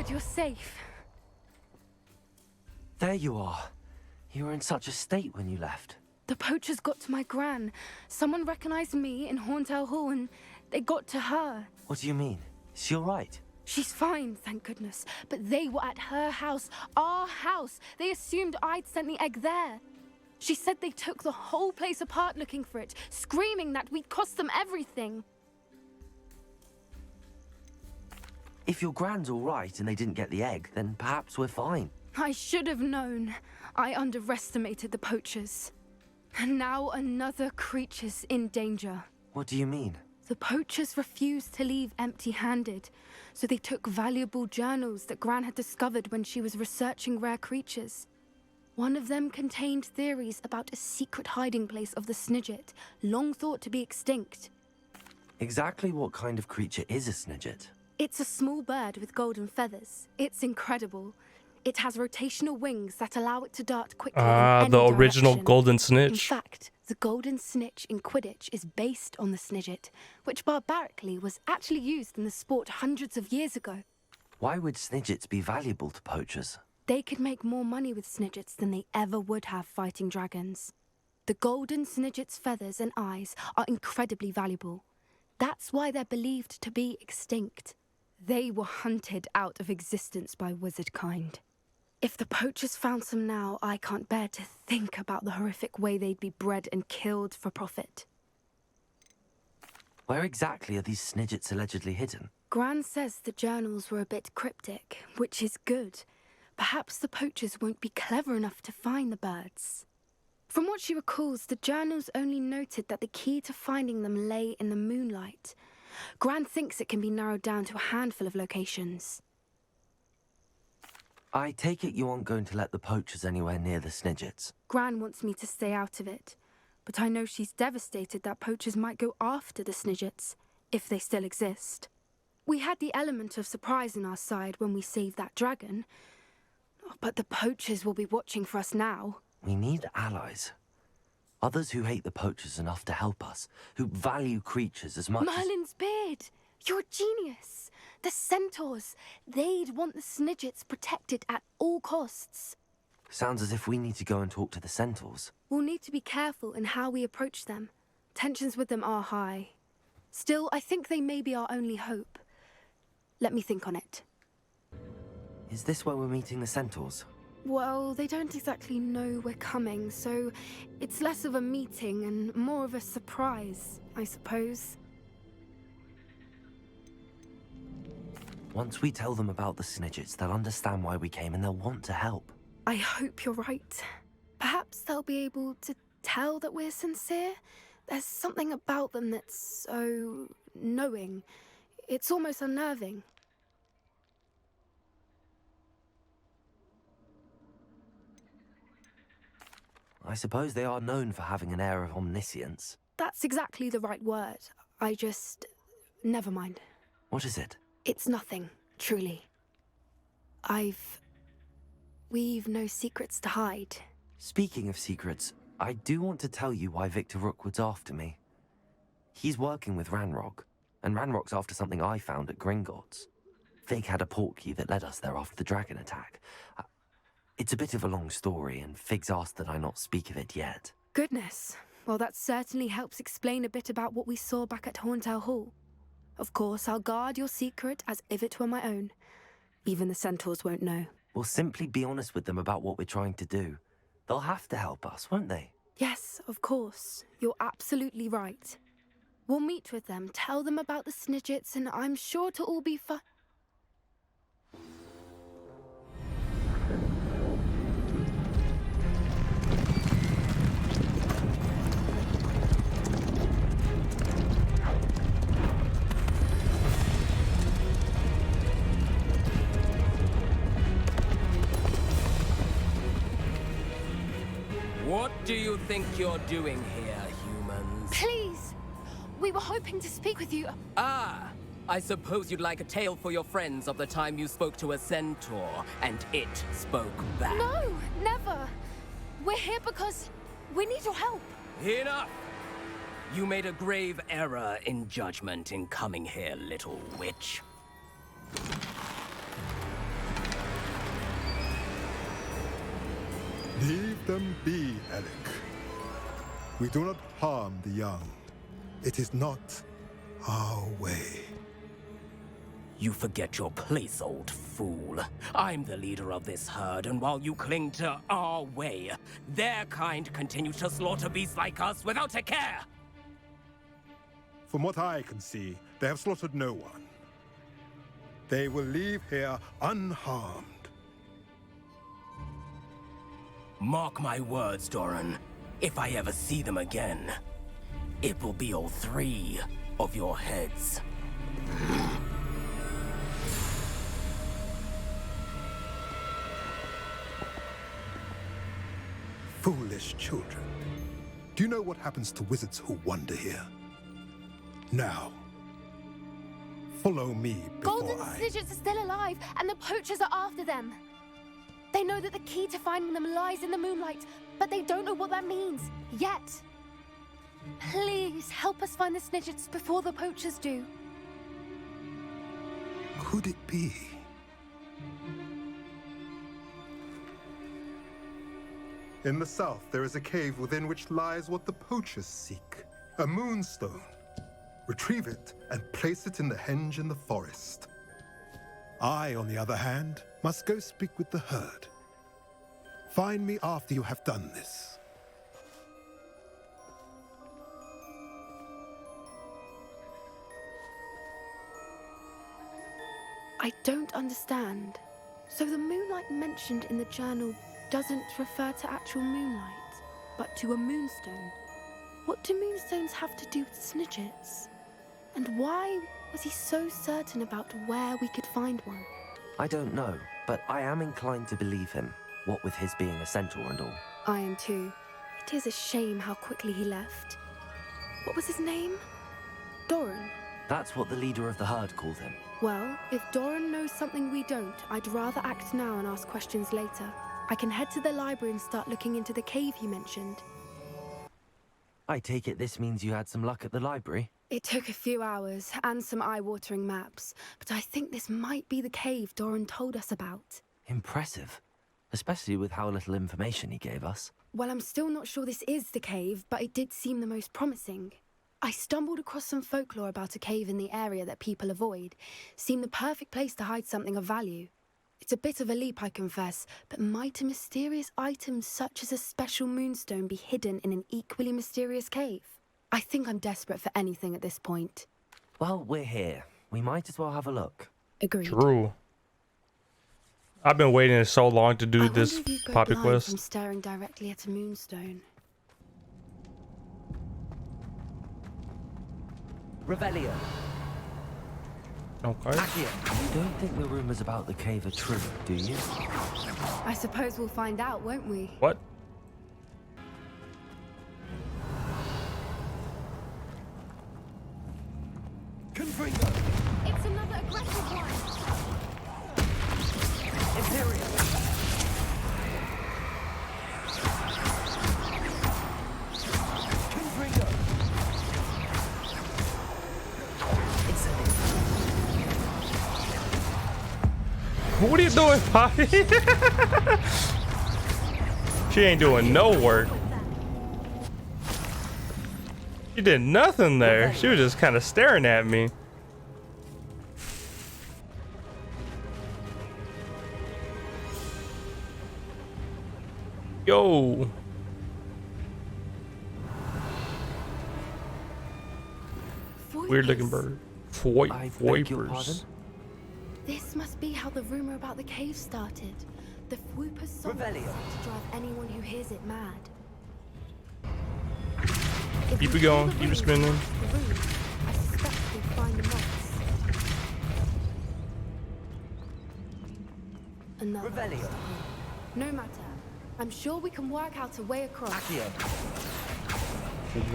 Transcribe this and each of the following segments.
Good, you're safe. There you are. You were in such a state when you left. The poachers got to my gran. Someone recognized me in Horntail Hall and they got to her. What do you mean? Is she all right? She's fine, thank goodness. But they were at her house, our house. They assumed I'd sent the egg there. She said they took the whole place apart looking for it, screaming that we'd cost them everything. If your gran's all right and they didn't get the egg, then perhaps we're fine. I should have known. I underestimated the poachers. And now another creature's in danger. What do you mean? The poachers refused to leave empty-handed, so they took valuable journals that Gran had discovered when she was researching rare creatures. One of them contained theories about a secret hiding place of the Snidget, long thought to be extinct. Exactly what kind of creature is a Snidget? It's a small bird with golden feathers. It's incredible. It has rotational wings that allow it to dart quickly in any the original direction. golden In snitch. fact, the golden snitch in Quidditch is based on the Snidget, which barbarically was actually used in the sport hundreds of years ago. Why would Snidgets be valuable to poachers? They could make more money with Snidgets than they ever would have fighting dragons. The golden Snidget's feathers and eyes are incredibly valuable. That's why they're believed to be extinct. They were hunted out of existence by wizard kind. If the poachers found some now, I can't bear to think about the horrific way they'd be bred and killed for profit. Where exactly are these Snidgets allegedly hidden? Gran says the journals were a bit cryptic, which is good. Perhaps the poachers won't be clever enough to find the birds. From what she recalls, the journals only noted that the key to finding them lay in the moonlight. Gran thinks it can be narrowed down to a handful of locations. I take it you aren't going to let the poachers anywhere near the Snidgets. Gran wants me to stay out of it, but I know she's devastated that poachers might go after the Snidgets, if they still exist. We had the element of surprise on our side when we saved that dragon, but the poachers will be watching for us now. We need allies. Others who hate the poachers enough to help us, who value creatures as much as... Merlin's beard! You're a genius! The centaurs! They'd want the Snidgets protected at all costs. Sounds as if we need to go and talk to the centaurs. We'll need to be careful in how we approach them. Tensions with them are high. Still, I think they may be our only hope. Let me think on it. Is this where we're meeting the centaurs? Well, they don't exactly know we're coming, so it's less of a meeting and more of a surprise, I suppose. Once we tell them about the Snidgets, they'll understand why we came and they'll want to help. I hope you're right. Perhaps they'll be able to tell that we're sincere. There's something about them that's so knowing. It's almost unnerving. I suppose they are known for having an air of omniscience. That's exactly the right word. I just... never mind. What is it? It's nothing, truly. We've no secrets to hide. Speaking of secrets, I do want to tell you why Victor Rookwood's after me. He's working with Ranrock, and Ranrock's after something I found at Gringotts. Fig had a portkey that led us there after the dragon attack. It's a bit of a long story, and Fig's asked that I not speak of it yet. Goodness. Well, that certainly helps explain a bit about what we saw back at Horntail Hall. Of course, I'll guard your secret as if it were my own. Even the centaurs won't know. We'll simply be honest with them about what we're trying to do. They'll have to help us, won't they? Yes, of course. You're absolutely right. We'll meet with them, tell them about the Snidgets, and I'm sure to all be fine. What do you think you're doing here, humans? Please! We were hoping to speak with you. Ah! I suppose you'd like a tale for your friends of the time you spoke to a centaur, and it spoke back. No, never. We're here because we need your help. Enough! You made a grave error in judgment in coming here, little witch. Leave them be, Alec. We do not harm the young. It is not our way. You forget your place, old fool. I'm the leader of this herd, and while you cling to our way, their kind continue to slaughter beasts like us without a care! From what I can see, they have slaughtered no one. They will leave here unharmed. Mark my words, Dorran. If I ever see them again, it will be all 3 of your heads. Foolish children. Do you know what happens to wizards who wander here? Now, follow me before Golden I... Snidgets are still alive, and the poachers are after them. They know that the key to finding them lies in the moonlight, but they don't know what that means, yet. Please, help us find the Snidgets before the poachers do. Could it be? In the south, there is a cave within which lies what the poachers seek. A Moonstone. Retrieve it and place it in the henge in the forest. I, on the other hand, must go speak with the herd. Find me after you have done this. I don't understand. So the moonlight mentioned in the journal doesn't refer to actual moonlight, but to a moonstone. What do moonstones have to do with Snidgets? And why was he so certain about where we could find one? I don't know, but I am inclined to believe him, what with his being a centaur and all. I am too. It is a shame how quickly he left. What was his name? Dorran. That's what the leader of the herd called him. Well, if Dorran knows something we don't, I'd rather act now and ask questions later. I can head to the library and start looking into the cave you mentioned. I take it this means you had some luck at the library? It took a few hours and some eye-watering maps, but I think this might be the cave Dorran told us about. Impressive. Especially with how little information he gave us. Well, I'm still not sure this is the cave, but it did seem the most promising. I stumbled across some folklore about a cave in the area that people avoid. Seemed the perfect place to hide something of value. It's a bit of a leap, I confess, but might a mysterious item such as a special moonstone be hidden in an equally mysterious cave? I think I'm desperate for anything at this point. Well, we're here. We might as well have a look. Agreed. True. I've been waiting so long to do I this wonder if you'd go poppy blind quest. from staring directly at a moonstone. Revelio. Okay. You don't think the rumors about the cave are true, do you? I suppose we'll find out, won't we? What? Confringo! It's another aggressive one! Imperial! Confringo! What are you doing, Poppy? She ain't doing no work. She did nothing there. She was just kind of staring at me. Yo. Weird looking bird. I beg your pardon? Voipers. This must be how the rumor about the cave started. The Fwooper's song is Revelio. set to drive anyone who hears it mad. Keep it going, keep it spinning. I suspect we'll find the moths. Another Revelio. obstacle. No matter. I'm sure we can work out a way across. Accio.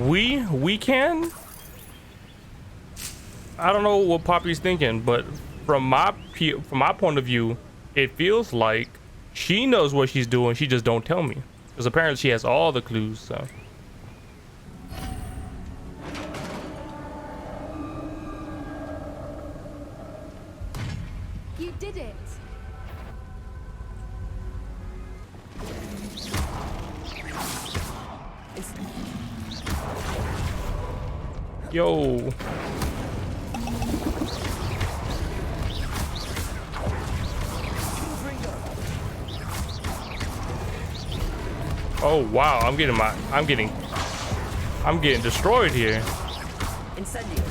We can? I don't know what Poppy's thinking, but from my point of view, it feels like she knows what she's doing. She just don't tell me, because apparently she has all the clues. So You did it. Yo. Oh wow, I'm getting destroyed here. Incendio.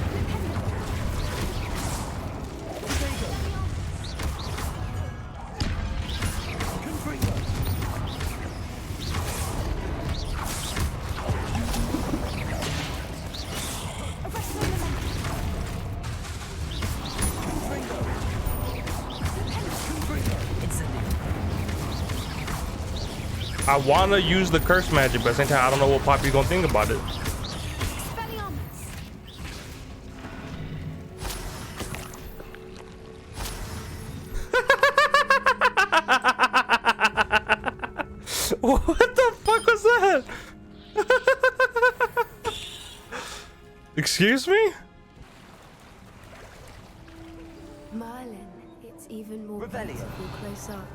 I wanna use the curse magic, but at the same time, I don't know what Poppy's gonna think about it. What the fuck was that? Excuse me? Merlin, it's even more beautiful close up.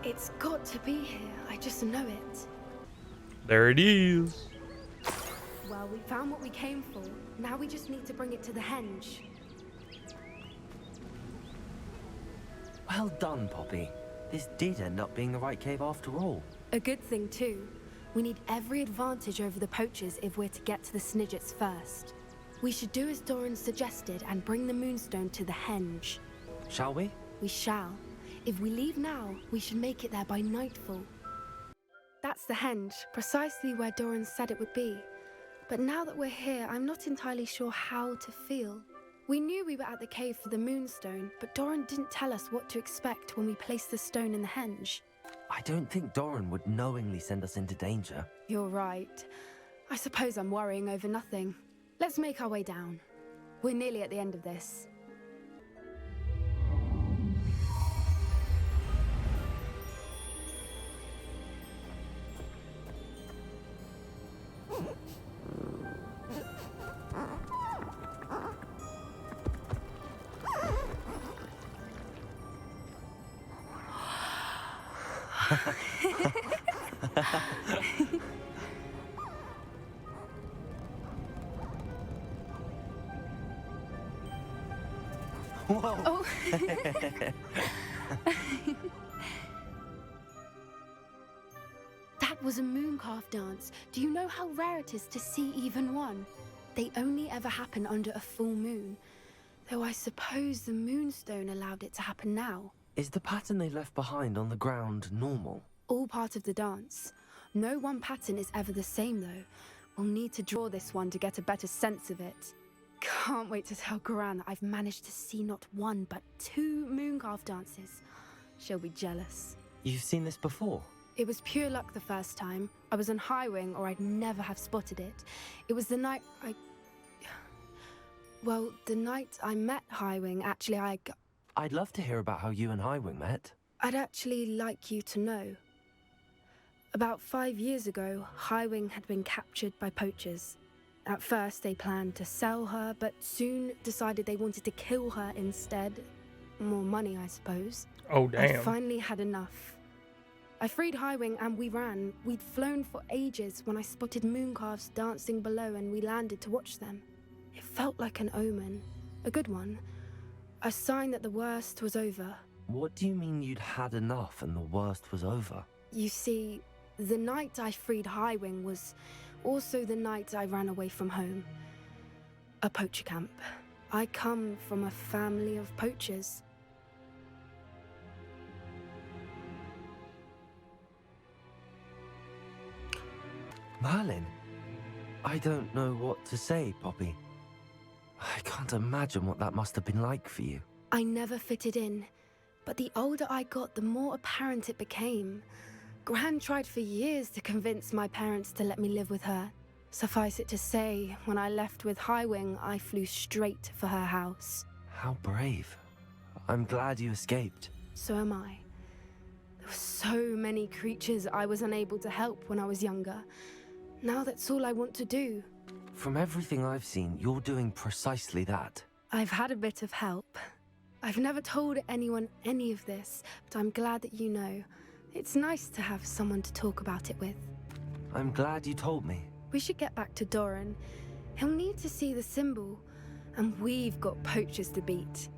It's got to be here. I just know it. There it is. Well, we found what we came for. Now we just need to bring it to the henge. Well done, Poppy. This did end up being the right cave after all. A good thing, too. We need every advantage over the poachers if we're to get to the Snidgets first. We should do as Dorran suggested and bring the Moonstone to the henge. Shall we? We shall. If we leave now, we should make it there by nightfall. That's the henge, precisely where Dorran said it would be. But now that we're here, I'm not entirely sure how to feel. We knew we were at the cave for the Moonstone, but Dorran didn't tell us what to expect when we placed the stone in the henge. I don't think Dorran would knowingly send us into danger. You're right. I suppose I'm worrying over nothing. Let's make our way down. We're nearly at the end of this. Whoa. Oh. That was a mooncalf dance. Do you know how rare it is to see even one? They only ever happen under a full moon. Though I suppose the Moonstone allowed it to happen now. Is the pattern they left behind on the ground normal? All part of the dance. No one pattern is ever the same though. We'll need to draw this one to get a better sense of it. Can't wait to tell Gran that I've managed to see not one but 2 mooncalf dances. She'll be jealous. You've seen this before? It was pure luck the first time. I was on Highwing or I'd never have spotted it. It was the night Well, the night I met Highwing, actually I'd love to hear about how you and Highwing met. I'd actually like you to know. About 5 years ago, Highwing had been captured by poachers. At first, they planned to sell her, but soon decided they wanted to kill her instead. More money, I suppose. Oh, damn. I finally had enough. I freed Highwing and we ran. We'd flown for ages when I spotted mooncalves dancing below and we landed to watch them. It felt like an omen. A good one. A sign that the worst was over. What do you mean you'd had enough and the worst was over? You see, the night I freed Highwing was also the night I ran away from home. A poacher camp. I come from a family of poachers. Merlin? I don't know what to say, Poppy. I can't imagine what that must have been like for you. I never fitted in, but the older I got, the more apparent it became. Gran tried for years to convince my parents to let me live with her. Suffice it to say, when I left with Highwing, I flew straight for her house. How brave. I'm glad you escaped. So am I. There were so many creatures I was unable to help when I was younger. Now that's all I want to do. From everything I've seen, you're doing precisely that. I've had a bit of help. I've never told anyone any of this, but I'm glad that you know. It's nice to have someone to talk about it with. I'm glad you told me. We should get back to Dorran. He'll need to see the symbol, and we've got poachers to beat.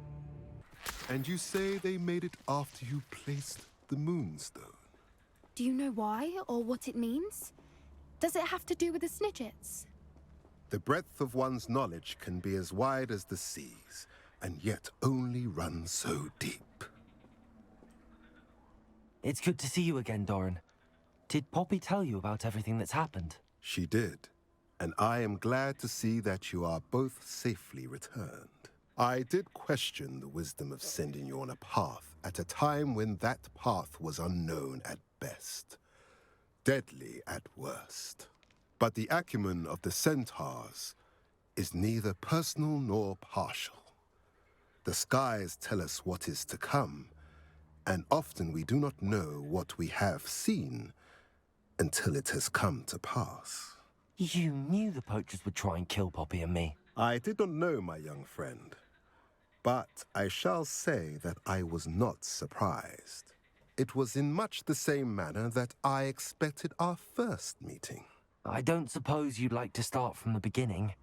And you say they made it after you placed the Moonstone? Do you know why or what it means? Does it have to do with the Snidgets? The breadth of one's knowledge can be as wide as the seas, and yet only run so deep. It's good to see you again, Dorran. Did Poppy tell you about everything that's happened? She did, and I am glad to see that you are both safely returned. I did question the wisdom of sending you on a path at a time when that path was unknown at best, deadly at worst. But the acumen of the centaurs is neither personal nor partial. The skies tell us what is to come, and often we do not know what we have seen until it has come to pass. You knew the poachers would try and kill Poppy and me. I did not know, my young friend, but I shall say that I was not surprised. It was in much the same manner that I expected our first meeting. I don't suppose you'd like to start from the beginning.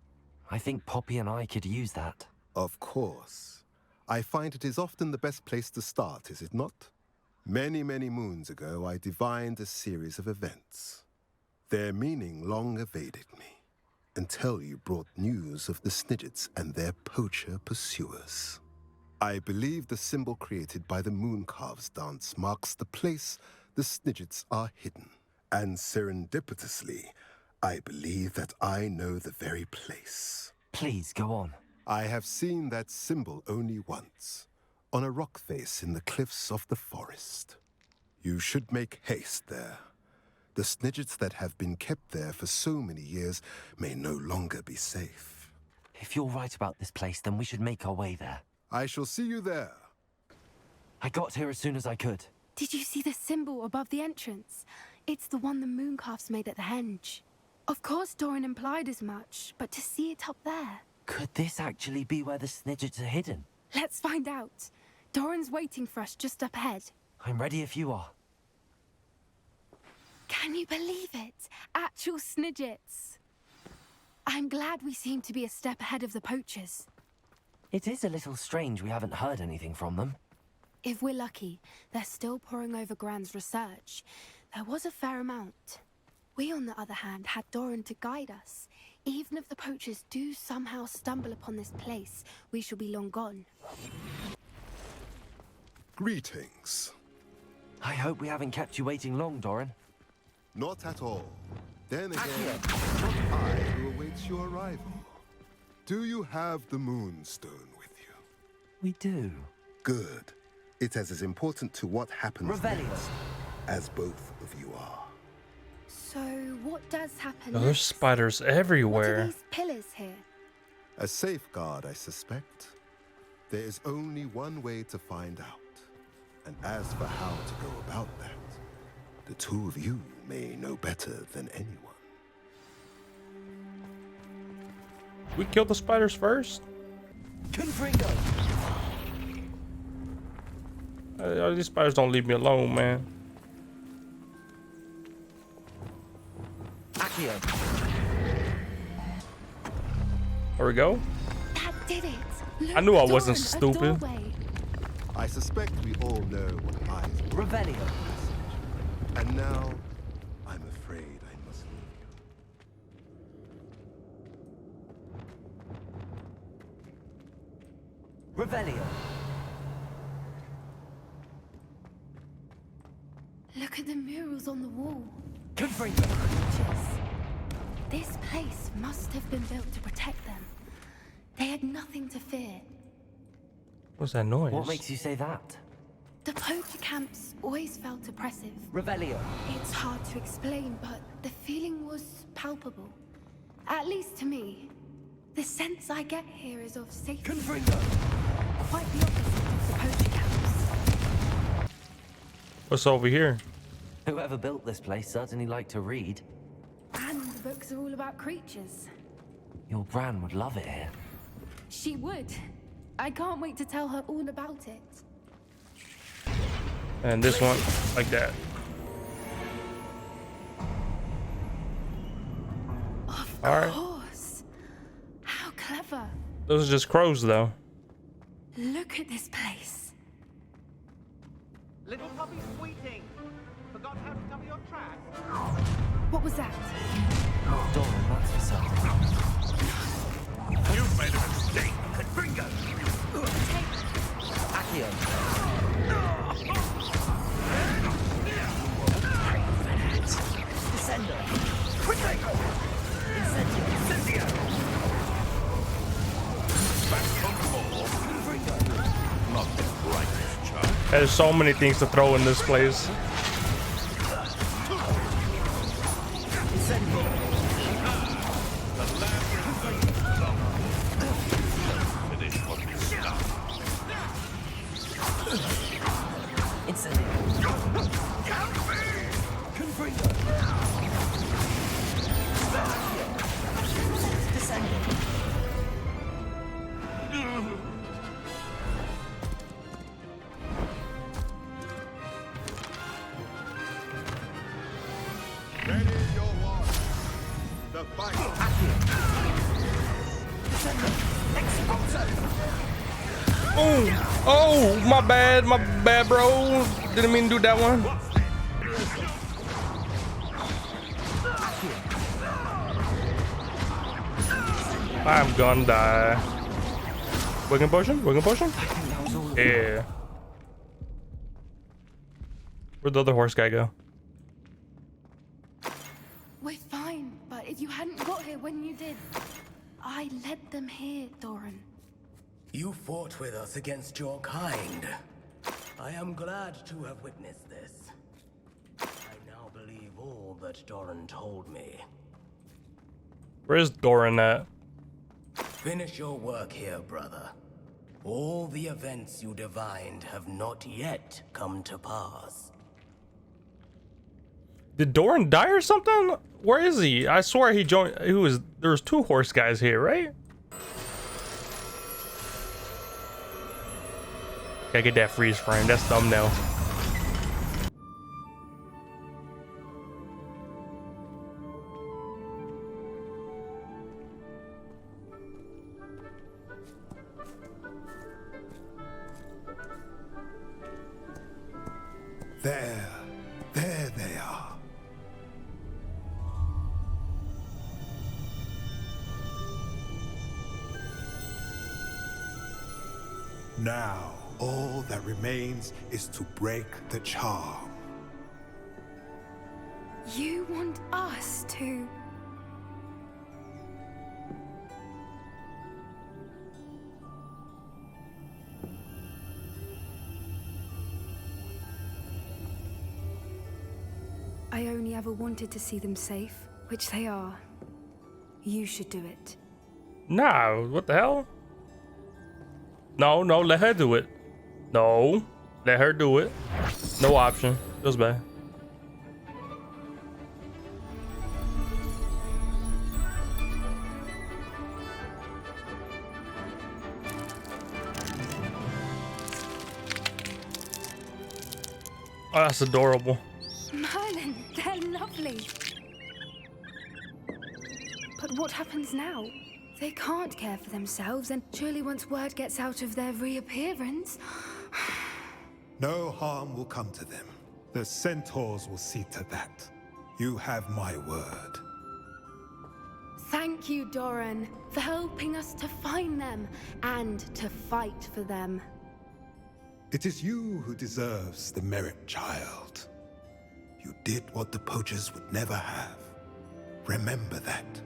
I think Poppy and I could use that. Of course. I find it is often the best place to start, is it not? Many, many moons ago, I divined a series of events. Their meaning long evaded me, until you brought news of the Snidgets and their poacher pursuers. I believe the symbol created by the Mooncalves dance marks the place the Snidgets are hidden. And serendipitously, I believe that I know the very place. Please, go on. I have seen that symbol only once, on a rock face in the cliffs of the forest. You should make haste there. The Snidgets that have been kept there for so many years may no longer be safe. If you're right about this place, then we should make our way there. I shall see you there. I got here as soon as I could. Did you see the symbol above the entrance? It's the one the Mooncalves made at the henge. Of course Dorran implied as much, but to see it up there... Could this actually be where the Snidgets are hidden? Let's find out. Dorran's waiting for us just up ahead. I'm ready if you are. Can you believe it? Actual Snidgets. I'm glad we seem to be a step ahead of the poachers. It is a little strange we haven't heard anything from them. If we're lucky, they're still poring over Gran's research. There was a fair amount. We, on the other hand, had Dorran to guide us. Even if the poachers do somehow stumble upon this place, we shall be long gone. Greetings. I hope we haven't kept you waiting long, Dorran. Not at all. Then again, it's not I who awaits your arrival. Do you have the Moonstone with you? We do. Good. It is as important to what happens Revelio. next as both of you are. So, what does happen There's next? spiders What are everywhere. these pillars here? A safeguard, I suspect. There is only one way to find out. And as for how to go about that, the two of you may know better than anyone. We killed the spiders first. Confringo! These spiders don't leave me alone, man. Accio! There we go. That did it! Look, I knew I wasn't Dorran, a stupid. doorway. I suspect we all know what lies within Revelio! the passage. And now, I'm afraid I must leave you. Revelio! Look at the murals on the wall. Confringo! Creatures. This place must have been built to protect them. They had nothing to fear. What's that noise? What makes you say that? The poacher camps always felt oppressive. Revelio! It's hard to explain, but the feeling was palpable. At least to me. The sense I get here is of safety. Confringo! Quite the opposite of the poacher camps. What's over here? Whoever built this place certainly liked to read. And the books are all about creatures. Your Bran would love it here. She would. I can't wait to tell her all about it. And this one, like that. All right. course. How clever. Those are just crows, though. Look at this place. Little puppy squeaking. Forgot how to cover your tracks. What was that? Dorran, that's for certain. You've made a mistake. Confringo. Accio. Descender. Quickly. Incendio. Back on board. Not the brightest child. There's so many things to throw in this place. Incendio. Finish what you start. Incendio. Confringo. Descender. Ready your watch. The fight. Oh, oh, my bad, bro. Didn't mean to do that one. I'm gonna die. Wiggin potion? Wiggin potion? Yeah. Where'd the other horse guy go? We're fine, but if you hadn't got here when you did, I led them here, Dorran. You fought with us against your kind. I am glad to have witnessed this. I now believe all that Dorran told me. Where's Dorran at? Finish your work here, brother. All the events you divined have not yet come to pass. Did Dorran die or something? Where is he? I swear he joined. There was two horse guys here, right? Gotta get that freeze frame. That's thumbnail. There they are. Now, all that remains is to break the charm. You want us to... I only ever wanted to see them safe, which they are. You should do it. Nah, what the hell? No, let her do it. No, let her do it. No option. Feels bad. Oh, that's adorable. Merlin, they're lovely. But what happens now? They can't care for themselves, and surely once word gets out of their reappearance... No harm will come to them. The centaurs will see to that. You have my word. Thank you, Dorran, for helping us to find them and to fight for them. It is you who deserves the merit, child. You did what the poachers would never have. Remember that.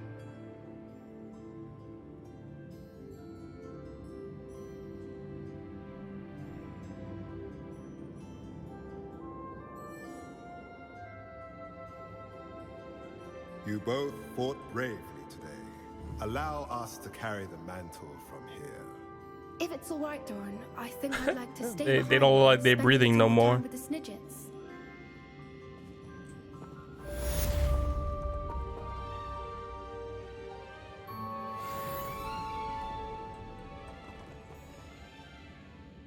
You both fought bravely today. Allow us to carry the mantle from here. If it's all right, Dorran, I think I'd like to stay They behind don't look like and they're spend a breathing bit no of more. time with the Snidgets.